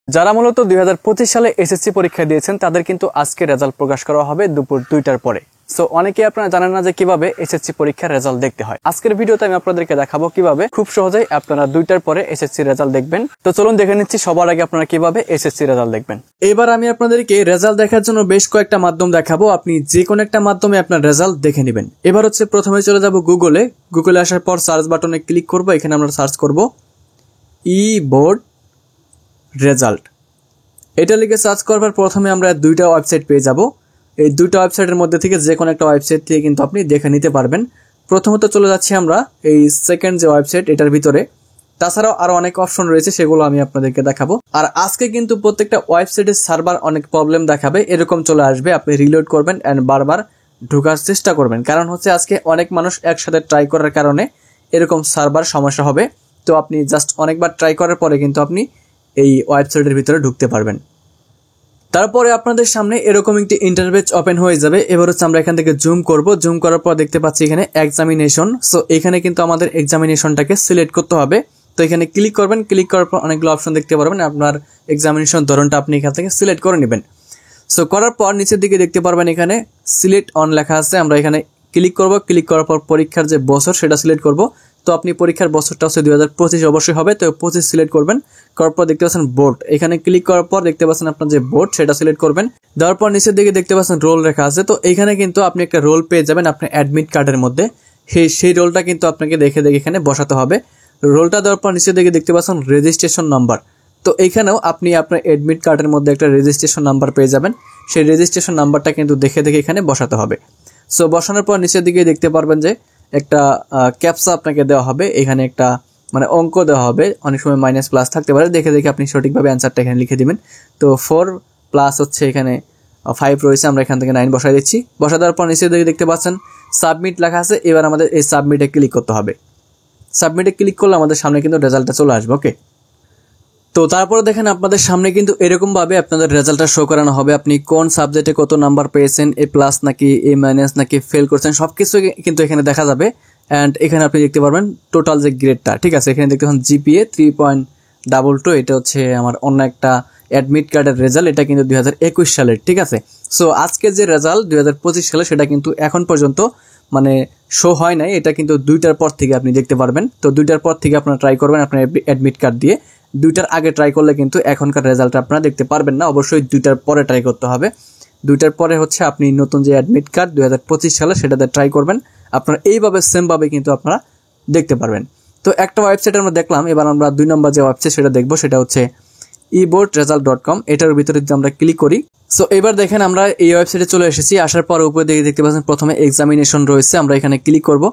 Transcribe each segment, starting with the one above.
যারা মূলত 2025 সালে এসএসসি পরীক্ষা দিয়েছেন তাদের কিন্তু আজকে রেজাল্ট প্রকাশ করা হবে দুপুর 2টার পরে। সো অনেকে আপনারা জানেন না যে কিভাবে এসএসসি পরীক্ষার রেজাল্ট দেখতে হয়। আজকের ভিডিওতে আমি আপনাদেরকে দেখাবো কিভাবে খুব সহজেই আপনারা 2টার পরে এসএসসি রেজাল্ট দেখবেন। তো চলুন দেখে নিচ্ছি সবার আগে আপনারা কিভাবে এসএসসি রেজাল্ট দেখবেন। এবার আমি আপনাদেরকে রেজাল্ট দেখার জন্য বেশ কয়েকটা মাধ্যম দেখাবো, আপনি যে কোনো একটা মাধ্যমে আপনার রেজাল্ট দেখে নেবেন। এবার হচ্ছে প্রথমে চলে যাব গুগলে আসার পর সার্চ বাটনে ক্লিক করব। এখানে আমরা সার্চ করব ই বোর্ড রেজাল্ট। এটা লিখে সার্চ করবার প্রথমে আমরা দুইটা ওয়েবসাইট পেয়ে যাব। এই দুইটা ওয়েবসাইটের মধ্যে থেকে যে কোনো একটা ওয়েবসাইট থেকে কিন্তু আপনি দেখে নিতে পারবেন। প্রথমত চলে যাচ্ছি আমরা এই সেকেন্ড যে ওয়েবসাইট এটার ভিতরে। তাছাড়াও আরো অনেক অপশন রয়েছে, সেগুলো আমি আপনাদেরকে দেখাবো। আর আজকে কিন্তু প্রত্যেকটা ওয়েবসাইটের সার্ভার অনেক প্রবলেম দেখাবে, এরকম চলে আসবে। আপনি রিলোড করবেন এন্ড বারবার ঢোকার চেষ্টা করবেন, কারণ হচ্ছে আজকে অনেক মানুষ একসাথে ট্রাই করার কারণে এরকম সার্ভার সমস্যা হবে। তো আপনি জাস্ট অনেকবার ট্রাই করার পরে কিন্তু আপনি এই ওয়েবসাইটের ভিতরে ঢুকতে পারবেন। তারপরে আপনাদের সামনে এরকম একটি ইন্টারফেস ওপেন হয়ে যাবে। এবার হচ্ছে আমরা এখান থেকে জুম করব। জুম করার পর দেখতে পাচ্ছি এখানে এক্সামিনেশন। সো এখানে কিন্তু আমাদের এক্সামিনেশনটাকে সিলেক্ট করতে হবে। তো এখানে ক্লিক করবেন। ক্লিক করার পর অনেকগুলো অপশন দেখতে পারবেন। আপনার এক্সামিনেশন ধরনটা আপনি এখান থেকে সিলেক্ট করে নেবেন। সো করার পর নিচের দিকে দেখতে পারবেন এখানে সিলেক্ট অন লেখা আছে। আমরা এখানে ক্লিক করব। ক্লিক করার পর পরীক্ষার যে বছর সেটা সিলেক্ট করব। তো আপনি পরীক্ষার বছরটা হচ্ছে 2025 অবশ্যই হবে, তো 25 সিলেক্ট করবেন। করার পর দেখতে পাচ্ছেন বোর্ড, এখানে ক্লিক করার পর দেখতে পাচ্ছেন আপনার যে বোর্ড সেটা সিলেক্ট করবেন। দেওয়ার পর নিচের দিকে দেখতে পাচ্ছেন রোল লেখা আছে। তো এখানে কিন্তু আপনি একটা রোল পেয়ে যাবেন আপনার অ্যাডমিট কার্ডের মধ্যে। সেই রোলটা কিন্তু আপনাকে দেখে এখানে বসাতে হবে। রোলটা দেওয়ার পর নিচের দিকে দেখতে পাচ্ছেন রেজিস্ট্রেশন নাম্বার। তো এখানেও আপনি আপনার অ্যাডমিট কার্ডের মধ্যে একটা রেজিস্ট্রেশন নাম্বার পেয়ে যাবেন। সেই রেজিস্ট্রেশন নাম্বারটা কিন্তু দেখে এখানে বসাতে হবে। সো বসানোর পর নিচের দিকে দেখতে পারবেন যে একটা ক্যাপচা আপনাকে দেওয়া হবে। এখানে একটা মানে অঙ্ক দেওয়া হবে, অনেক সময় মাইনাস প্লাস থাকতে পারে, দেখে আপনি সঠিকভাবে অ্যান্সারটা এখানে লিখে দিবেন। তো 4 প্লাস হচ্ছে এখানে 5 রয়েছে, আমরা এখান থেকে 9 বসাই দিচ্ছি। বসা দেওয়ার পর নিচের দিকে দেখতে পাচ্ছেন সাবমিট লেখা আছে। এবার আমাদের এই সাবমিটে ক্লিক করতে হবে। সাবমিটে ক্লিক করলে আমাদের সামনে কিন্তু রেজাল্টটা চলে আসবে। ওকে, তো তারপরে দেখেন আপনাদের সামনে কিন্তু এরকম ভাবে আপনাদের রেজাল্টটা শো করানো হবে। আপনি কোন সাবজেক্টে কত নাম্বার পেয়েছেন, এ প্লাস নাকি এ মাইনাস নাকি ফেল করছেন, সবকিছু কিন্তু এখানে দেখা যাবে। অ্যান্ড এখানে আপনি দেখতে পারবেন টোটাল যে গ্রেডটা, ঠিক আছে। এখানে দেখতে পাচ্ছেন জিপিএ 3.22, এটা হচ্ছে আমার অন্য একটা অ্যাডমিট কার্ডের রেজাল্ট। এটা কিন্তু 2021 সালের, ঠিক আছে। সো আজকে যে রেজাল্ট 2025 সালে সেটা কিন্তু এখন পর্যন্ত মানে শো হয় নাই। এটা কিন্তু 2টার পর থেকে আপনি দেখতে পারবেন। তো 2টার পর থেকে আপনারা ট্রাই করবেন আপনার অ্যাডমিট কার্ড দিয়ে। 2টার আগে ট্রাই করলে কিন্তু এখনকার রেজাল্টটা আপনারা দেখতে পারবেন না। অবশ্যই 2টার পরে ট্রাই করতে হবে। 2টার পরে হচ্ছে আপনি নতুন যে অ্যাডমিট কার্ড 2025 সালে সেটাতে ট্রাই করবেন। আপনারা এইভাবে সেমভাবে কিন্তু আপনারা দেখতে পারবেন। তো একটা ওয়েবসাইট আমরা দেখলাম, এবার আমরা 2 নম্বর যে ওয়েবসাইট সেটা দেখবো, সেটা হচ্ছে eboardresult.com। এটার ভিতরে যদি আমরা ক্লিক করি, সো এবার দেখেন আমরা এই ওয়েবসাইটে চলে এসেছি। আসার পর উপরে দিকে দেখতে পাচ্ছেন প্রথমে এক্সামিনেশন রয়েছে, আমরা এখানে ক্লিক করব।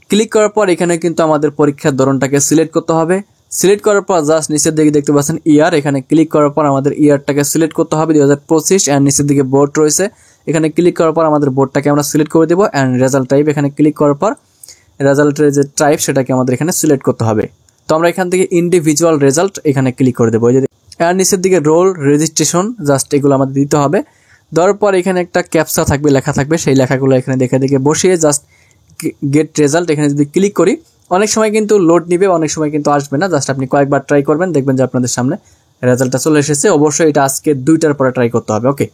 ক্লিক করার পর এখানে কিন্তু আমাদের পরীক্ষার ধরনটাকে সিলেক্ট করতে হবে। সিলেক্ট করার পর জাস্ট নিচের দিকে দেখতে পাচ্ছেন ইয়ার, এখানে ক্লিক করার পর আমাদের ইয়ারটাকে সিলেক্ট করতে হবে 2025। অ্যান্ড নিচের দিকে বোর্ড রয়েছে, এখানে ক্লিক করার পর আমাদের বোর্ডটাকে আমরা সিলেক্ট করে দেবো। অ্যান্ড রেজাল্ট টাইপ, এখানে ক্লিক করার পর রেজাল্টের যে টাইপ সেটাকে আমাদের এখানে সিলেক্ট করতে হবে। তো আমরা এখান থেকে ইন্ডিভিজুয়াল রেজাল্ট এখানে ক্লিক করে দেবো। আর নিচের দিকে রোল, রেজিস্ট্রেশন, জাস্ট এগুলো আমাদের দিতে হবে। দেওয়ার পর এখানে একটা ক্যাপচা থাকবে, লেখা থাকবে, সেই লেখাগুলো এখানে দেখে বসিয়ে জাস্ট গেট রেজাল্ট এখানে যদি ক্লিক করি, অনেক সময় কিন্তু লোড নিবে, অনেক সময় কিন্তু আসবে না। জাস্ট আপনি কয়েকবার ট্রাই করবেন, দেখবেন যে আপনাদের সামনে রেজাল্টটা চলে এসেছে। অবশ্যই এটা আজকে 2টার পরে ট্রাই করতে হবে। ওকে,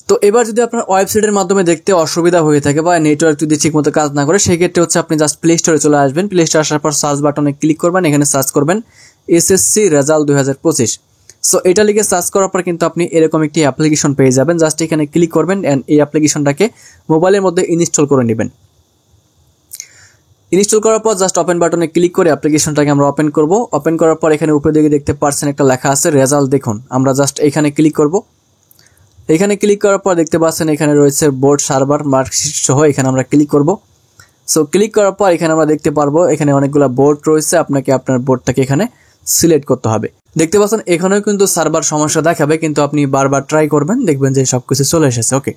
তো এবার যদি আপনার ওয়েবসাইটের মাধ্যমে দেখতে অসুবিধা হয়ে থাকে বা নেটওয়ার্ক যদি ঠিকমতো কাজ না করে, সেই ক্ষেত্রে হচ্ছে আপনি জাস্ট প্লে স্টোরে চলে আসবেন। প্লে স্টোরে আসার পর সার্চ বাটনে ক্লিক করবেন, এখানে সার্চ করবেন এসএসসি রেজাল্ট 2025। সো এটা লিখে সার্চ করার পর কিন্তু আপনি এরকম একটি অ্যাপ্লিকেশন পেয়ে যাবেন। জাস্ট এখানে ক্লিক করবেন এন্ড এই অ্যাপ্লিকেশনটাকে মোবাইলের মধ্যে ইনস্টল করে নেবেন। ইনস্টল করার পর জাস্ট ওপেন বাটনে ক্লিক করে অ্যাপ্লিকেশনটাকে আমরা ওপেন করব। ওপেন করার পর এখানে উপরে দিকে দেখতে পাচ্ছেন একটা লেখা আছে রেজাল্ট দেখুন, আমরা জাস্ট এখানে ক্লিক করব। এখানে ক্লিক করার পর দেখতে পাচ্ছেন এখানে রয়েছে বোর্ড সার্ভার মার্কশিট সহ, এখানে আমরা ক্লিক করব। সো ক্লিক করার পর এখানে আমরা দেখতে পারবো এখানে অনেকগুলো বোর্ড রয়েছে, আপনাকে আপনার বোর্ডটাকে এখানে সিলেক্ট করতে হবে। দেখতে পাচ্ছেন এখানেও কিন্তু সার্ভার সমস্যা দেখাবে, কিন্তু আপনি বারবার ট্রাই করবেন, দেখবেন যে সবকিছু চলে এসেছে। ওকে।